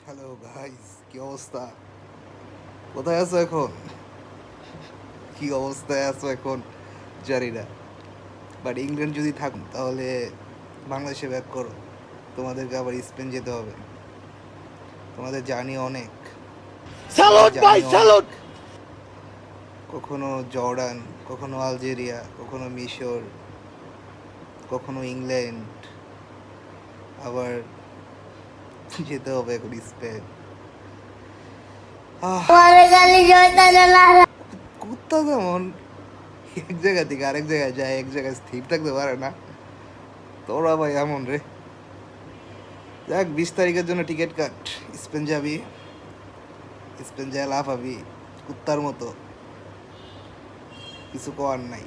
Hello guys, কি অবস্থা? কোথায় আছো এখন? কি অবস্থায় আছো এখন জানি না, বাট ইংল্যান্ড যদি থাকুন তাহলে বাংলাদেশে ব্যাক করো। তোমাদেরকে আবার স্পেন যেতে হবে। তোমাদের জার্নি অনেক, তোমাদের স্যালুট ভাই জার্নি অনেক। স্যালুট। কখনো জর্ডান, কখনো আলজেরিয়া, কখনো মিশর, কখনো ইংল্যান্ড, আবার যেতে হবে এখন স্পেন। আহ, কুত্তা যেমন এক জায়গা থেকে আরেক জায়গায় যায়, এক জায়গায় স্থির থাকতে পারে না, তোরা ভাই এমন রে। যাক, 20 তারিখের জন্য টিকিট কাট। স্পেন যাবি, স্পেন যায় লাফাবি কুত্তার মতো, কিছু করার নাই।